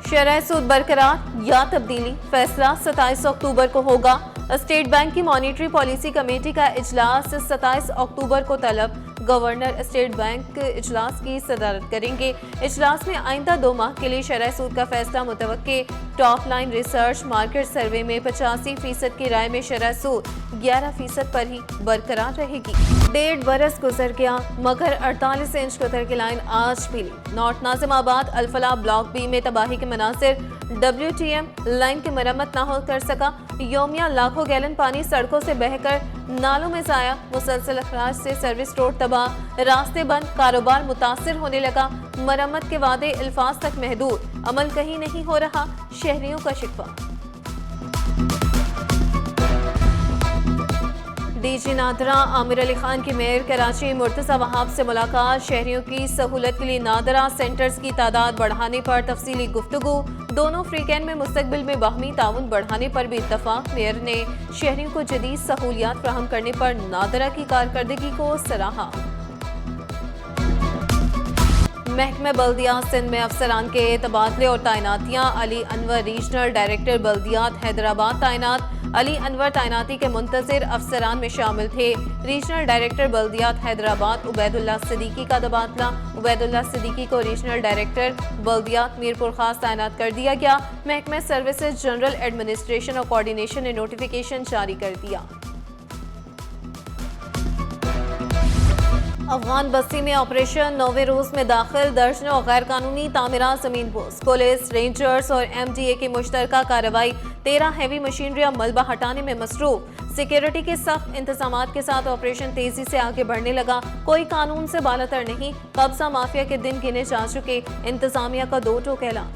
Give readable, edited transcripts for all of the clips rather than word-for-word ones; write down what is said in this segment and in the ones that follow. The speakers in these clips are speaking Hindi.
शरह सूद बरकरार या तब्दीली, फैसला 27 अक्टूबर को होगा। स्टेट बैंक की मॉनिटरी पॉलिसी कमेटी का इजलास 27 अक्टूबर को तलब। गवर्नर स्टेट बैंक इजलास की सदारत करेंगे। इजलास में आइंदा 2 माह के लिए शरह सूद का फैसला मुतवक्के। Top line research market survey में 85% की राय में शरह सूद 11% पर ही बरकरार रहेगी। 1.5 बरस गुजर गया मगर 48 इंच कतर की लाइन आज भी ली। North Nazimabad Al Falah block B में तबाही के मनासिर। WTM लाइन की मरम्मत ना हो कर सका। योमिया लाखों गैलन पानी सड़कों से बहकर नालों में जाया। मुसलसल अखराज से सर्विस रोड तबाह, रास्ते बंद, कारोबार मुतासिर होने लगा। मरम्मत के वादे अल्फाज तक महदूद, अमल कहीं नहीं हो रहा, शहरियों का शिकवा। डीजी नादरा आमिर अली खान की मेयर कराची मुर्तज़ा वहाब से मुलाकात। शहरियों की सहूलत के लिए नादरा सेंटर्स की तादाद बढ़ाने पर तफसीली गुफ्तगू। दोनों फ्रीकैन में मुस्तकबिल में बाहमी ताउन बढ़ाने पर भी इत्तफाक। मेयर ने शहरियों को जदीद सहूलियात फराहम करने पर नादरा की कारकर्दगी को सराहा। महकमे बल्दियात सिंध में अफसरान के तबादले और तैनातियाँ। अली अनवर रीजनल डायरेक्टर बल्दियात हैदराबाद तैनात। अली अनवर तैनाती के मुंतज़िर अफसरान में शामिल थे। रीजनल डायरेक्टर बल्दियात हैदराबाद उबैदुल्लाह सिद्दीकी का तबादला। उबैदुल्लाह सिद्दीकी को रीजनल डायरेक्टर बल्दियात मीरपुर खास तैनात कर दिया गया। महकमे सर्विसेज जनरल एडमिनिस्ट्रेशन और कोऑर्डिनेशन ने नोटिफिकेशन जारी कर दिया। अफगान बस्ती में ऑपरेशन 9वें रोज में दाखिल। दर्जनों गैर कानूनी तामीरात जमीन पोस्ट। पुलिस, रेंजर्स और MDA की मुश्तरका कार्रवाई। 13 हैवी मशीनरी और मलबा हटाने में मसरूफ। सिक्योरिटी के सख्त इंतजामात के साथ ऑपरेशन तेजी से आगे बढ़ने लगा। कोई कानून से बालातर नहीं। कब्जा माफिया के दिन गिने जा चुके। इंतजामिया का 2 टोक ऐलान।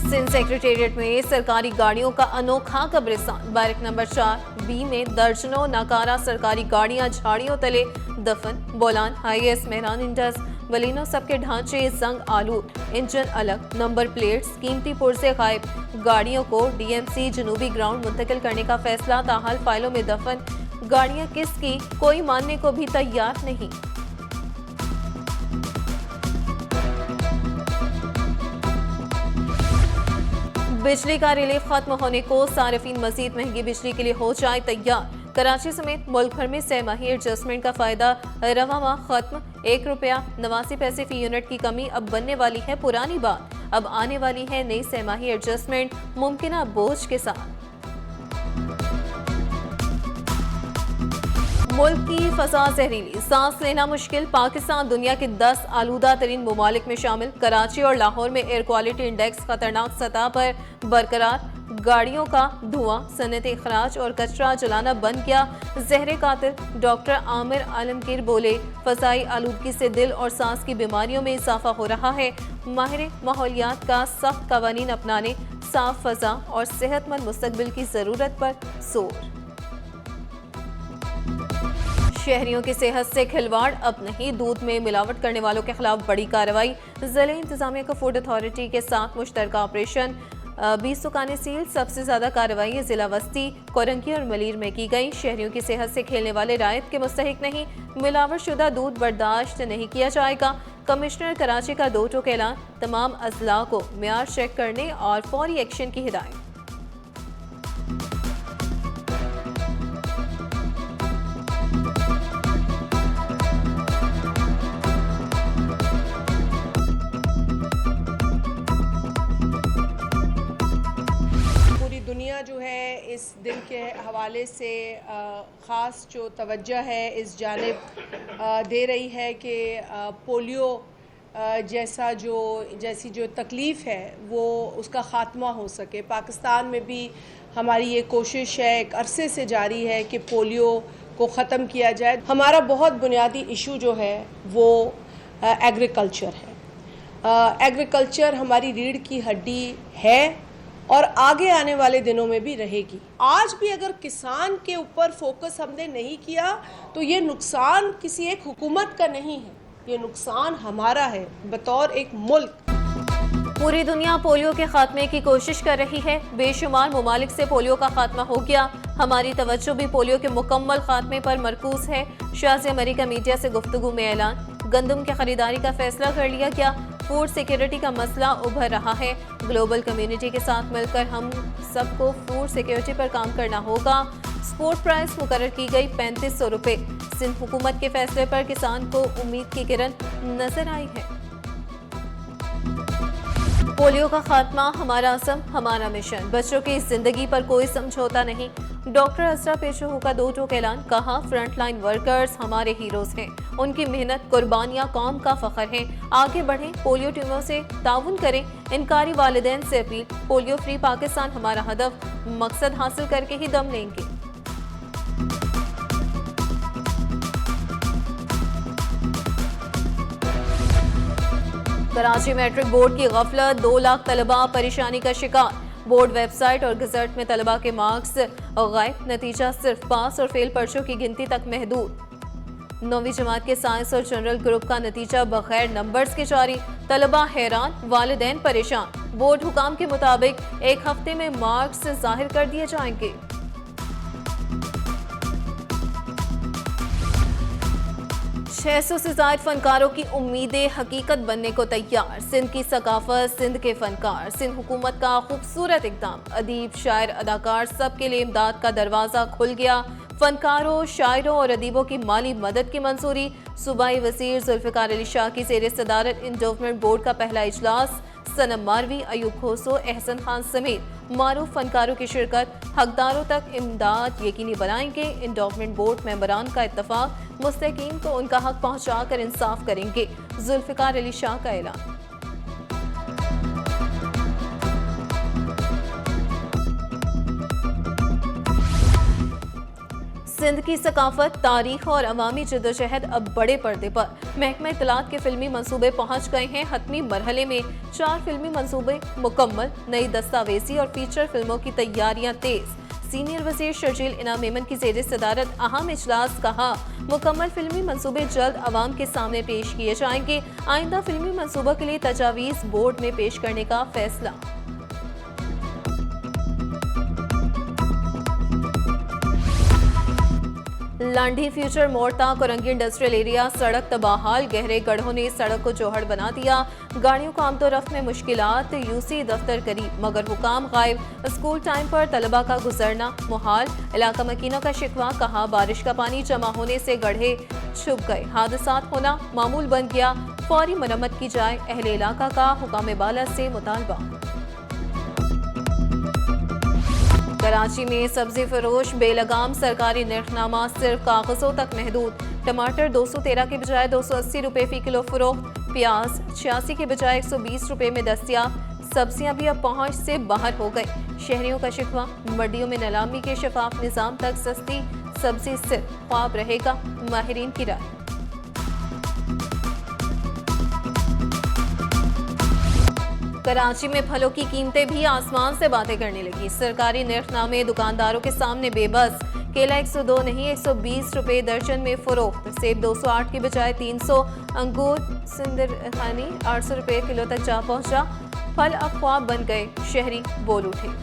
सिंध सेक्रेटेरिएट में सरकारी गाड़ियों का अनोखा कब्रिस्तान। बैरक नंबर 4B में दर्जनों नाकारा सरकारी गाड़ियां झाड़ियों तले दफन। Bolan, IAS, Mehran Indus, Baleno सबके ढांचे जंग आलूद। इंजन अलग, नंबर प्लेट्स कीमती पुर्जे गायब। गाड़ियों को DMC जनूबी ग्राउंड मुंतकिल करने का फैसला, ताहाल फाइलों में दफन। गाड़ियां किसकी कोई मानने को भी तैयार नहीं। बिजली का रिलीफ खत्म होने को सारिफीन मजीद महंगी बिजली के लिए हो जाए तैयार। कराची समेत मुल्क भर में 6 माही एडजस्टमेंट का फायदा रवा माह खत्म। ₹1.89 फी यूनिट की कमी अब बनने वाली है पुरानी बात। अब आने वाली है नई 6 माही एडजस्टमेंट मुमकिन बोझ के साथ। मुल्क की फजा जहरीली, सांस लेना मुश्किल। पाकिस्तान दुनिया के 10 आलूदा तरीन ममालिक में शामिल। कराची और लाहौर में एयर क्वालिटी इंडेक्स खतरनाक सतह पर बरकरार। गाड़ियों का धुआं, सनत अखराज और कचरा जलाना बंद किया। जहर कातिल। डॉक्टर आमिर आलमगीर बोले, फजाई आलूदगी से दिल और सांस की बीमारियों में इजाफा हो रहा है। माहिर माहौलियात का सख्त कवानीन अपनाने, साफ फजा और सेहतमंद मुस्तकबिल की जरूरत पर जोर। शहरियों की सेहत से खिलवाड़ अब नहीं। दूध में मिलावट करने वालों के खिलाफ बड़ी कार्रवाई। जिले इंतजामिया का फूड अथॉरिटी के साथ मुश्तरका ऑपरेशन। 20 दुकानें सील। सबसे ज्यादा कार्रवाई जिला वस्ती, कोरंगी और मलीर में की गई। शहरियों की सेहत से खेलने वाले रायत के मुस्तहिक नहीं। मिलावट शुदा दूध बर्दाश्त नहीं किया जाएगा। कमिश्नर कराची का 2 टोक ऐलान। तमाम अजला को मेयार चेक करने और फौरी एक्शन की हिदायत। दुनिया जो है इस दिन के हवाले से ख़ास जो तवज्जो है इस जानिब दे रही है कि पोलियो जैसी जो तकलीफ़ है वो उसका ख़ात्मा हो सके। पाकिस्तान में भी हमारी ये कोशिश है, एक अरसे से जारी है कि पोलियो को ख़त्म किया जाए। हमारा बहुत बुनियादी इशू जो है वो एग्रीकल्चर है। एग्रीकल्चर हमारी रीढ़ की हड्डी है और आगे आने वाले दिनों में भी रहेगी। आज भी अगर किसान के ऊपर फोकस हमने नहीं किया तो ये नुकसान किसी एक हुकूमत का नहीं है, ये नुकसान हमारा है बतौर एक मुल्क। पूरी दुनिया पोलियो के खात्मे की कोशिश कर रही है। बेशुमार ममालिक से पोलियो का खात्मा हो गया। हमारी तवज्जो भी पोलियो के मुकम्मल खात्मे पर मरकूज है। शाज़ अमेरिका मीडिया से गुफ्तगू में ऐलान। गंदम की खरीदारी का फैसला कर लिया गया। फूड सिक्योरिटी का मसला उभर रहा है। ग्लोबल कम्युनिटी के साथ मिलकर हम सबको फूड सिक्योरिटी पर काम करना होगा। स्पोर्ट प्राइस मुकर्रर की गई 3500 रुपए। सिंध हुकूमत के फैसले पर किसान को उम्मीद की किरण नजर आई है। पोलियो का खात्मा हमारा असम हमारा मिशन। बच्चों की जिंदगी पर कोई समझौता नहीं। डॉक्टर असरा पेशों का 2 टोक ऐलान। कहा, फ्रंटलाइन वर्कर्स हमारे हीरोज हैं। उनकी मेहनत कुर्बानियां कौम का फख्र हैं। आगे बढ़ें, पोलियो टीमों से ताउन करें। इनकारी वालिदैन से अपील। पोलियो फ्री पाकिस्तान हमारा हदफ। मकसद हासिल करके ही दम लेंगे। कराची मैट्रिक बोर्ड की गफलत। 2 लाख तलबा परेशानी का शिकार। बोर्ड वेबसाइट और गजट में तलबा के मार्क्स गायब। नतीजा सिर्फ पास और फेल पर्चों की गिनती तक महदूद। 9वीं जमात के साइंस और जनरल ग्रुप का नतीजा बगैर नंबर्स के जारी। तलबा हैरान, वालिदैन परेशान। बोर्ड हुकाम के मुताबिक 1 हफ्ते में मार्क्स जाहिर कर दिए जाएंगे। छह सौ से ज्यादा फनकारों की उम्मीदें हकीकत बनने को तैयार। सिंध की सकाफत, सिंध के फनकार। सिंध हुकूमत का खूबसूरत इक़दाम। अदीब, शायर, अदाकार सबके लिए इमदाद का दरवाज़ा खुल गया। फनकारों, शायरों और अदीबों की माली मदद की मंजूरी। सूबाई वज़ीर जुल्फ़िकार अली शाह की ज़ेर सदारत इंडोवमेंट बोर्ड का पहला इजलास। सनम मारवी, अयूब खोसो, एहसन खान समेत मारूफ फनकारों की शिरकत। हकदारों तक इमदाद यकीनी बनाएंगे। इंडोवमेंट बोर्ड मेंबरान का इत्तफाक। मुस्तकीन को उनका हक पहुंचाकर इंसाफ करेंगे। जुल्फ़िकार अली शाह का ऐलान। सिंध की सकाफत, तारीख और अवामी जद्दोजहद अब बड़े पर्दे पर। महकमा इत्तलात के फिल्मी मंसूबे पहुंच गए हैं हतमी मरहले में। 4 फिल्मी मंसूबे मुकम्मल। नई दस्तावेजी और फीचर फिल्मों की तैयारियां तेज। सीनियर वजीर शर्जील इनाम मेमन की ज़ेर सदारत अहम इजलास। कहा, मुकम्मल फिल्मी मंसूबे जल्द अवाम के सामने पेश किए जाएंगे। आइंदा फिल्मी मंसूबों के लिए तजावीज़ बोर्ड में पेश करने का फैसला। लांढी फ्यूचर मोड़ तक कोरंगी इंडस्ट्रियल एरिया सड़क तबाहाल। गहरे गड्ढों ने सड़क को चौहड़ बना दिया। गाड़ियों को आमदो रफ्त में मुश्किलात। यूसी दफ्तर करीब मगर हुकाम गायब। स्कूल टाइम पर तलबा का गुजरना मुहाल। इलाका मकीनों का शिकवा। कहा, बारिश का पानी जमा होने से गड्ढे छुप गए। हादसात होना मामूल बन गया। फौरी मरम्मत की जाए। अहले इलाका का हुकाम बाला से मुतालबा। कराची में सब्जी फरोश बेलगाम। सरकारी निर्खनामा सिर्फ कागजों तक महदूद। टमाटर 213 के बजाय 280 रुपए फी किलो फरोख्त। प्याज 86 के बजाय 120 रुपए में दस्तियाब। सब्जियां भी अब पहुंच से बाहर हो गई। शहरियों का शिकवा, मंडियों में नीलामी के शफाफ निजाम तक सस्ती सब्जी सिर्फ ख्वाब रहेगा। माहिरीन की राय। कराची में फलों की कीमतें भी आसमान से बातें करने लगी। सरकारी निर्खनामे दुकानदारों के सामने बेबस। केला 102 नहीं 120 रुपए दर्जन में फरोख्त। सेब 208 के बजाय 300। अंगूर सिंदरखानी 800 रुपए किलो तक जा पहुंचा। फल अब ख्वाब बन गए। शहरी बोल उठे।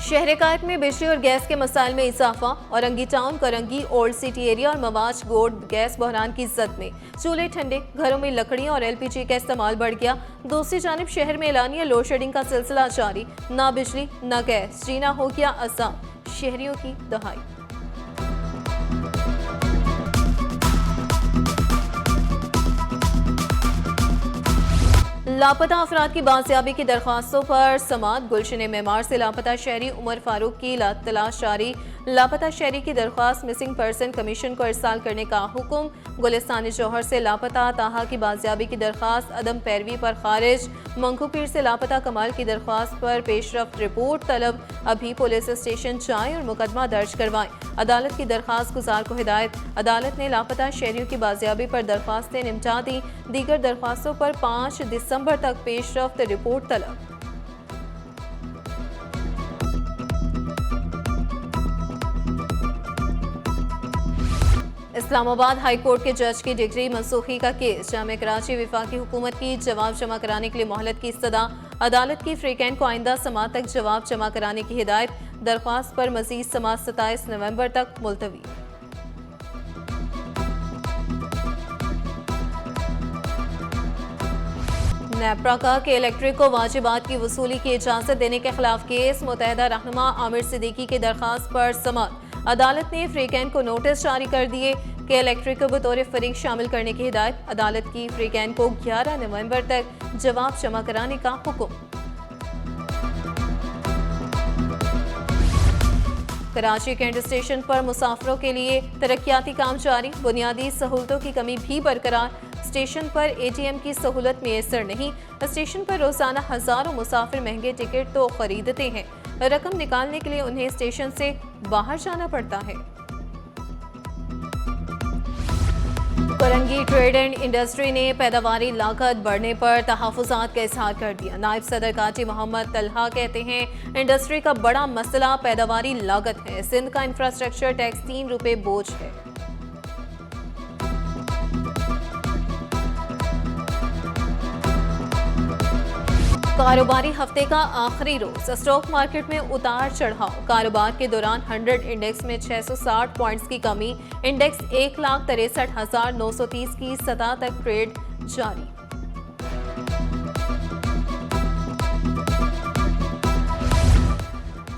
शहर कायद में बिजली और गैस के मसाइल में इजाफा। Orangi town, Korangi, old city area और मवाज गोड गैस बहरान की जद में। चूल्हे ठंडे, घरों में लकड़ियां और LPG का इस्तेमाल बढ़ गया। दूसरी जानिब शहर में एलानिया लोड शेडिंग का सिलसिला जारी। ना बिजली ना गैस, जीना हो गया अजाब। शहरियों की दहाई। लापता अफराद की बाजियाबी की दरख्वास्तों पर समाअत। गुलशन मेमार से लापता शहरी उमर फारूक की तलाश जारी। लापता शहरी की दरख्वास्त मिसिंग पर्सन कमीशन को इरसाल करने का हुक्म। गुलिस्तान जौहर से लापता ताहा की बाजियाबी की दरख्वास्त अदम पैरवी पर खारिज। मंगू पीर से लापता कमाल की दरख्वास्त पर पेशरफ्त रिपोर्ट तलब। अभी पुलिस स्टेशन जाएं और मुकदमा दर्ज करवाएं। अदालत की दरख्वास्त गुजार को हिदायत। अदालत ने लापता शहरियों की बाजियाबी पर दरख्वास्तें निपटा दी। दीगर दरख्वास्तों पर 5 दिसंबर तक पेशरफ्त रिपोर्ट तलब। इस्लामाबाद हाई कोर्ट के जज की डिग्री मनसूखी का केस। जामिया कराची वफाकी हुकूमत की जवाब जमा कराने के लिए मोहलत की सदा। अदालत की फ्रीकैन को आइंदा समात तक जवाब जमा कराने की हिदायत। दरख्वास्त पर मजीद समात 27 नवंबर तक मुलतवी। नेपरा का के इलेक्ट्रिक को वाजिबात की वसूली की इजाजत देने के खिलाफ केस। मुतहदा रहनुमा आमिर सिद्दीकी की दरखास्त पर समात। अदालत ने फ्रीकैन को नोटिस जारी कर दिए कि इलेक्ट्रिक को बतौर फरीक शामिल करने की हिदायत। अदालत की फ्रीकैन को 11 नवंबर तक जवाब जमा कराने का हुक्म। कराची कैंट स्टेशन पर मुसाफिरों के लिए तरक्याती काम जारी। बुनियादी सहूलतों की कमी भी बरकरार। स्टेशन पर एटीएम की सहूलत मैसर नहीं। स्टेशन पर रोजाना हजारों मुसाफिर महंगे टिकट तो खरीदते हैं, रकम निकालने के लिए उन्हें स्टेशन से बाहर जाना पड़ता है। करंगी ट्रेड एंड इंडस्ट्री ने पैदावारी लागत बढ़ने पर तहफ़्फ़ुज़ात का इजहार कर दिया। नायब सदर काजी मोहम्मद तलहा कहते हैं, इंडस्ट्री का बड़ा मसला पैदावारी लागत है। सिंध का इंफ्रास्ट्रक्चर टैक्स 3 रुपए बोझ है। कारोबारी हफ्ते का आखिरी रोज स्टॉक मार्केट में उतार चढ़ाव। कारोबार के दौरान 100 इंडेक्स में 660 पॉइंट्स की कमी। इंडेक्स 1,63,930 की सतह तक ट्रेड जारी।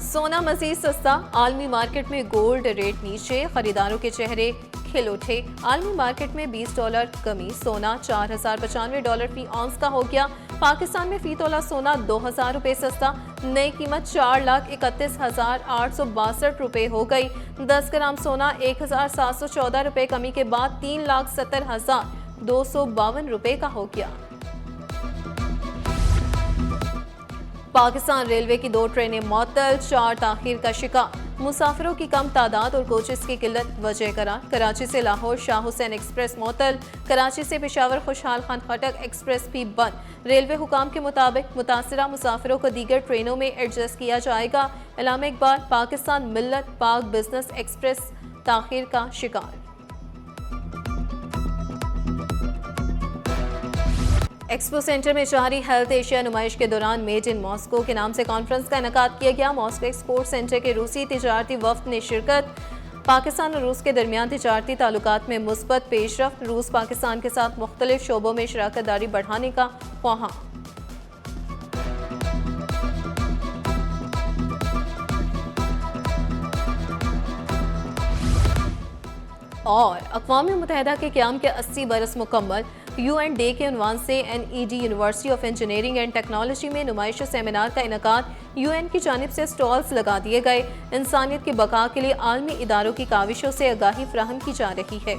सोना मजीद सस्ता। आलमी मार्केट में गोल्ड रेट नीचे, खरीदारों के चेहरे खिल उठे। आलमी मार्केट में $20 कमी। सोना $4,095 फी औंस का हो गया। पाकिस्तान में फी तोला सोना 2,000 रुपए सस्ता। नई कीमत 4,31,862 रुपए हो गई। 10 ग्राम सोना 1,714 रुपए कमी के बाद 3,70,252 रुपए का हो गया। पाकिस्तान रेलवे की 2 ट्रेनें मअतल, 4 ताखीर का शिकार। मुसाफिरों की कम तादाद और कोचेस की किल्लत वजह करार। कराची से लाहौर शाह हुसैन एक्सप्रेस मअतल। कराची से पेशावर खुशहाल खान खटक एक्सप्रेस भी बंद। रेलवे हुकाम के मुताबिक मुतासिरा मुसाफिरों को दीगर ट्रेनों में एडजस्ट किया जाएगा। इलामा इकबाल पाकिस्तान मिल्लत पाक बिजनेस एक्सप्रेस ताखीर का शिकार। एक्सपो सेंटर में जारी हेल्थ एशिया नुमाइश के दौरान मेड इन मॉस्को के नाम से कॉन्फ्रेंस का इनेकाद किया गया। मॉस्को एक्सपोर्ट सेंटर के रूसी तिजारती वफ्द ने शिरकत। पाकिस्तान और रूस के दरमियान तिजारती ताल्लुकात में मुस्बत पेशरफ्त। रूस पाकिस्तान के साथ मुख्तलिफ शोबों में शराकत दारी बढ़ाने का ख्वाहां। और अक़वाम मुत्तहिदा के क़याम के 80 बरस मुकम्मल। UN डे के उन्वान से NED university of engineering and technology में नुमाइश सेमिनार का इनेकाद। UN की जानिब से स्टॉल्स लगा दिए गए। इंसानियत की बका के लिए आलमी इदारों की काविशों से आगाही फ्राहम की जा रही है।